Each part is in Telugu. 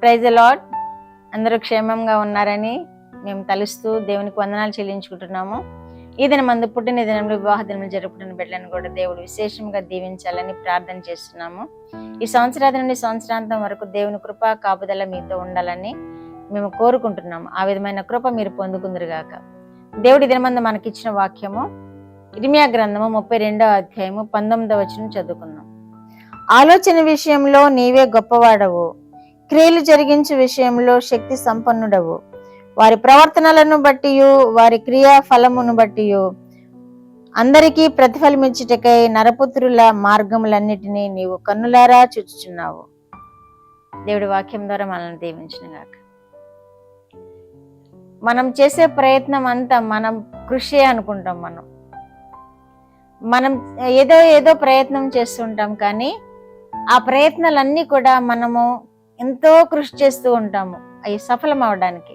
Praise the lord. అందరూ క్షేమంగా ఉన్నారని మేము తలుస్తూ దేవునికి వందనాలు చెల్లించుకుంటున్నాము. ఈ దినమందు పుట్టిన దినంలో వివాహ దినములు జరుపుకున్న బిడ్డలను కూడా దేవుడు విశేషంగా దీవించాలని ప్రార్థన చేస్తున్నాము. ఈ సంవత్సరాది నుండి సంవత్సరాంతం వరకు దేవుని కృప కాపుదల మీతో ఉండాలని మేము కోరుకుంటున్నాము. ఆ విధమైన కృప మీరు పొందుకుందరుగాక. దేవుడి దినమందు మనకిచ్చిన వాక్యము ఇర్మియా గ్రంథము 32వ అధ్యాయము 19వ వచనం చదువుకుందాం. ఆలోచన విషయంలో నీవే గొప్పవాడవు, క్రియలు జరిగించు విషయంలో శక్తి సంపన్నుడవు. వారి ప్రవర్తనలను బట్టి వారి క్రియా ఫలమును బట్టి అందరికీ ప్రతిఫలమిచ్చుటకై నరపుత్రుల మార్గములన్నిటినీ నీవు కన్నులారా చూచుచున్నావు. దేవుడి వాక్యం ద్వారా మనల్ని దీవించునుగాక. మనం చేసే ప్రయత్నం అంతా మనం కృషి అనుకుంటాం. మనం ఏదో ప్రయత్నం చేస్తుంటాం, కానీ ఆ ప్రయత్నాలన్నీ కూడా మనము ఎంతో కృషి చేస్తూ ఉంటాము. అవి సఫలం అవడానికి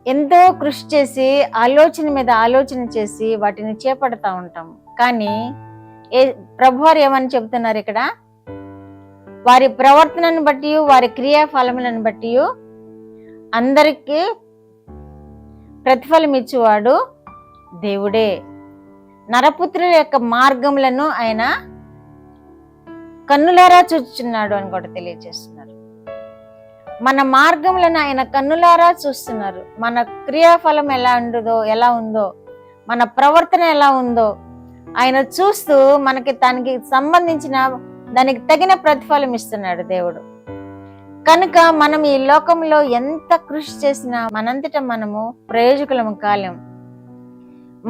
ఎంతో కృషి చేసి ఆలోచన మీద ఆలోచన చేసి వాటిని చేపడతా ఉంటాము. కానీ ప్రభువారు ఏమని చెబుతున్నారు ఇక్కడ? వారి ప్రవర్తనను బట్టి వారి క్రియా ఫలములను బట్టి అందరికీ ప్రతిఫలం ఇచ్చేవాడు దేవుడే. నరపుత్రుల యొక్క మార్గములను ఆయన కన్నులారా చూస్తున్నాడు అని కూడా తెలియజేస్తున్నారు. మన మార్గములను ఆయన కన్నులారా చూస్తున్నారు. మన క్రియాఫలం ఎలా ఉందో, మన ప్రవర్తన ఎలా ఉందో ఆయన చూస్తూ మనకి దానికి సంబంధించిన దానికి తగిన ప్రతిఫలం ఇస్తున్నాడు దేవుడు. కనుక మనం ఈ లోకంలో ఎంత కృషి చేసినా మనంతట మనము ప్రయోజకులము కాలేం,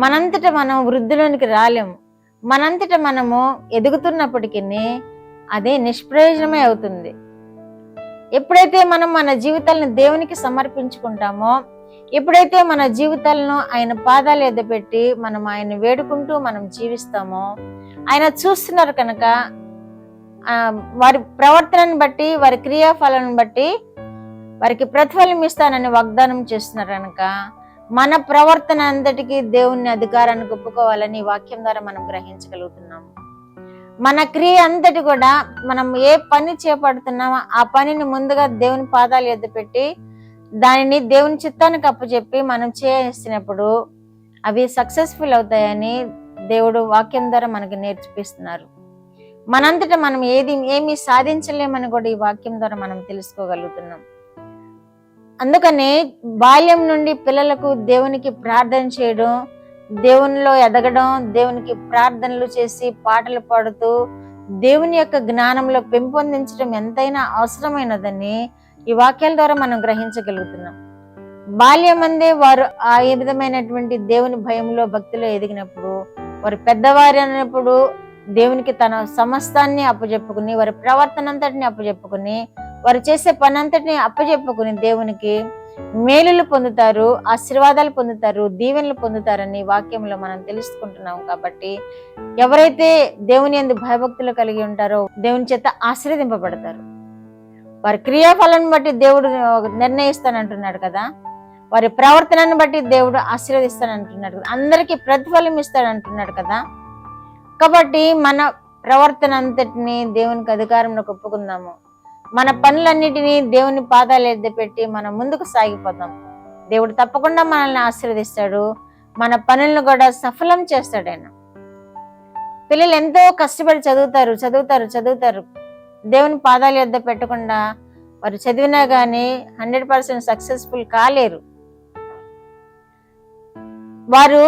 మనంతట మనం వృద్ధిలోనికి రాలేము. మనంతట మనము ఎదుగుతున్నప్పటికీ అదే నిష్ప్రయోజనమే అవుతుంది. ఎప్పుడైతే మనం మన జీవితాలను దేవునికి సమర్పించుకుంటామో, ఎప్పుడైతే మన జీవితాలను ఆయన పాదాలు ఎద్దపెట్టి మనం ఆయన వేడుకుంటూ మనం జీవిస్తామో, ఆయన చూస్తున్నారు. కనుక వారి ప్రవర్తనను బట్టి వారి క్రియాఫలాలను బట్టి వారికి ప్రతిఫలం ఇస్తానని వాగ్దానం చేస్తున్నారు. కనుక మన ప్రవర్తన అంతటికీ దేవుని అధికారాన్ని ఒప్పుకోవాలని వాక్యం ద్వారా మనం గ్రహించగలుగుతున్నాము. మన క్రియ అంతటి కూడా మనం ఏ పని చేపడుతున్నామో ఆ పనిని ముందుగా దేవుని పాదాలు ఎద్దు పెట్టి దానిని దేవుని చిత్తానికి అప్పచెప్పి మనం చేసినప్పుడు అవి సక్సెస్ఫుల్ అవుతాయని దేవుడు వాక్యం ద్వారా మనకి నేర్పిస్తున్నారు. మనంతటా మనం ఏమీ సాధించలేమని కూడా ఈ వాక్యం ద్వారా మనం తెలుసుకోగలుగుతున్నాం. అందుకనే బాల్యం నుండి పిల్లలకు దేవునికి ప్రార్థన చేయడం, దేవునిలో ఎదగడం, దేవునికి ప్రార్థనలు చేసి పాటలు పాడుతూ దేవుని యొక్క జ్ఞానంలో పెంపొందించడం ఎంతైనా అవసరమైనదని ఈ వాక్యాల ద్వారా మనం గ్రహించగలుగుతున్నాం. బాల్యమందే వారు ఆ విధమైనటువంటి దేవుని భయంలో భక్తిలో ఎదిగినప్పుడు, వారు పెద్దవారు అన్నప్పుడు దేవునికి తన సమస్తాన్ని అప్పచెప్పుకుని, వారి ప్రవర్తన అంతటిని అప్పచెప్పుకుని, వారు చేసే పని అంతటిని అప్పచెప్పుకుని దేవునికి మేలులు పొందుతారు, ఆశీర్వాదాలు పొందుతారు, దీవెనలు పొందుతారని వాక్యంలో మనం తెలుసుకుంటున్నాం. కాబట్టి ఎవరైతే దేవుని యందు భయభక్తులు కలిగి ఉంటారో దేవుని చేత ఆశీర్వదింపబడతారు. వారి క్రియాఫలాన్ని బట్టి దేవుడు నిర్ణయిస్తానంటున్నాడు కదా, వారి ప్రవర్తనను బట్టి దేవుడు ఆశీర్వదిస్తానంటున్నాడు కదా, అందరికీ ప్రతిఫలం ఇస్తాడంటున్నాడు కదా. కాబట్టి మన ప్రవర్తన అంతటిని దేవునికి అధికారంలో ఒప్పుకుందాము. మన పనులన్నిటినీ దేవుని పాదాలు ఎద్దపెట్టి మనం ముందుకు సాగిపోతాం. దేవుడు తప్పకుండా మనల్ని ఆశీర్వదిస్తాడు, మన పనులను కూడా సఫలం చేస్తాడు ఆయన. పిల్లలు ఎంతో కష్టపడి చదువుతారు. దేవుని పాదాలు ఎద్ద పెట్టకుండా వారు చదివినా కానీ 100% సక్సెస్ఫుల్ కాలేరు. వారు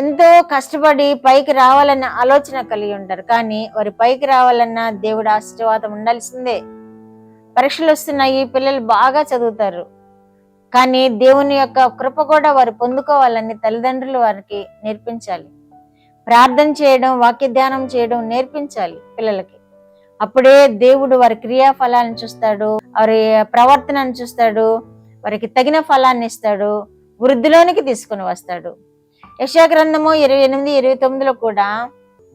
ఎంతో కష్టపడి పైకి రావాలన్న ఆలోచన కలిగి ఉంటారు, కానీ వారి పైకి రావాలన్నా దేవుడు ఆశీర్వాదం ఉండాల్సిందే. పరీక్షలు వస్తున్నాయి, పిల్లలు బాగా చదువుతారు, కానీ దేవుని యొక్క కృప కూడా వారు పొందుకోవాలని తల్లిదండ్రులు వారికి నేర్పించాలి. ప్రార్థన చేయడం, వాక్య ధ్యానం చేయడం నేర్పించాలి పిల్లలకి. అప్పుడే దేవుడు వారి క్రియాఫలాన్ని చూస్తాడు, వారి ప్రవర్తనను చూస్తాడు, వారికి తగిన ఫలాన్ని ఇస్తాడు, వృద్ధిలోనికి తీసుకుని వస్తాడు. యెషయా గ్రంథము 28:29 కూడా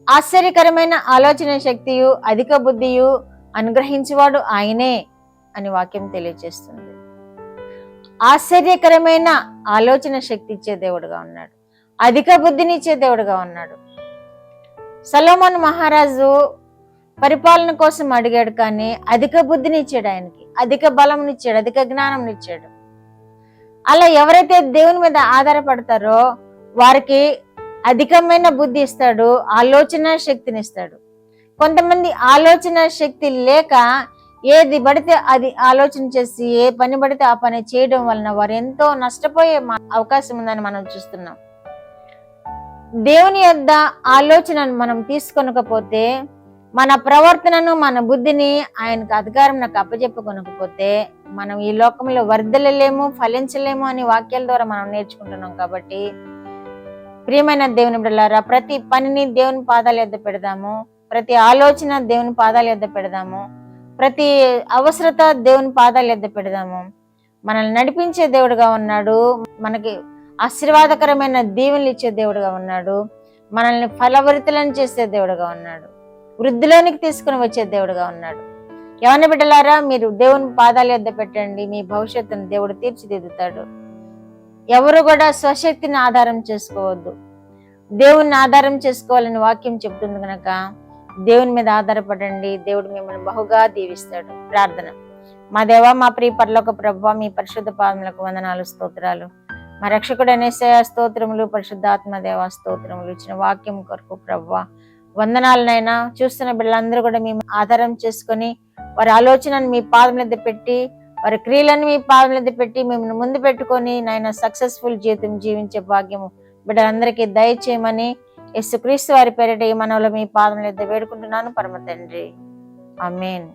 ఆశ్చర్యకరమైన ఆలోచన శక్తియు అధిక బుద్ధియు అనుగ్రహించేవాడు ఆయనే అని వాక్యం తెలియజేస్తుంది. ఆశ్చర్యకరమైన ఆలోచన శక్తి ఇచ్చే దేవుడుగా ఉన్నాడు, అధిక బుద్ధిని ఇచ్చే దేవుడుగా ఉన్నాడు. సొలొమోను మహారాజు పరిపాలన కోసం అడిగాడు, కానీ అధిక బుద్ధిని ఇచ్చాడు, ఆయనకి అధిక బలంనిచ్చాడు, అధిక జ్ఞానంనిచ్చాడు. అలా ఎవరైతే దేవుని మీద ఆధారపడతారో వారికి అధికమైన బుద్ధి ఇస్తాడు, ఆలోచన శక్తిని ఇస్తాడు. కొంతమంది ఆలోచన శక్తి లేక ఏది పడితే అది ఆలోచన చేసి ఏ పని పడితే ఆ పని చేయడం వలన వారు ఎంతో నష్టపోయే అవకాశం ఉందని మనం చూస్తున్నాం. దేవుని యొద్ద ఆలోచనను మనం తీసుకొనకపోతే, మన ప్రవర్తనను మన బుద్ధిని ఆయనకు అధికారం నాకు అప్పచెప్పుకొనకపోతే మనం ఈ లోకంలో వర్ధిల్లలేము, ఫలించలేము అని వాక్యాల ద్వారా మనం నేర్చుకుంటున్నాం. కాబట్టి ప్రియమైన దేవుని బిడ్డలారా, ప్రతి పనిని దేవుని పాదాల యొద్ద పెడదాము, ప్రతి ఆలోచన దేవుని పాదాల యొద్ద పెడదాము, ప్రతి అవసరత దేవుని పాదాల యొద్ద పెడదాము. మనల్ని నడిపించే దేవుడుగా ఉన్నాడు, మనకి ఆశీర్వాదకరమైన దీవెనలు ఇచ్చే దేవుడుగా ఉన్నాడు, మనల్ని ఫలభరితులను చేసే దేవుడుగా ఉన్నాడు, వృద్ధిలోనికి తీసుకుని వచ్చే దేవుడుగా ఉన్నాడు. యవన బిడ్డలారా, మీరు దేవుని పాదాల యొద్ద పెట్టండి, మీ భవిష్యత్తును దేవుడు తీర్చిదిద్దుతాడు. ఎవరు కూడా స్వశక్తిని ఆధారం చేసుకోవద్దు, దేవుణ్ణి ఆధారం చేసుకోవాలని వాక్యం చెబుతుంది కనుక దేవుని మీద ఆధారపడండి, దేవుడు మిమ్మల్ని బహుగా దీవిస్తాడు. ప్రార్థన. మా దేవా, మా ప్రియ పరలోక ప్రభువా, మీ పరిశుద్ధ పాదములకు వందనాలు, స్తోత్రాలు. మా రక్షకుడైన యేసయ్యా స్తోత్రములు, పరిశుద్ధాత్మ దేవా స్తోత్రములు. ఇచ్చిన వాక్యం కొరకు ప్రభువా వందనాలనైనా. చూస్తున్న బిడ్డలందరూ కూడా మేము ఆధారం చేసుకొని వారి ఆలోచనను మీ పాదం మీద పెట్టి, వారి క్రియలను మీ పాదం మీద పెట్టి మిమ్మల్ని ముందు పెట్టుకొని నాయన సక్సెస్ఫుల్ జీవితం జీవించే భాగ్యము బిడ్డలందరికీ దయచేయమని యేసుక్రీస్తు వారి పేరిట ఈ మనవులు మీ పాదం మీద వేడుకుంటున్నాను పరమ తండ్రి. ఆమేన్.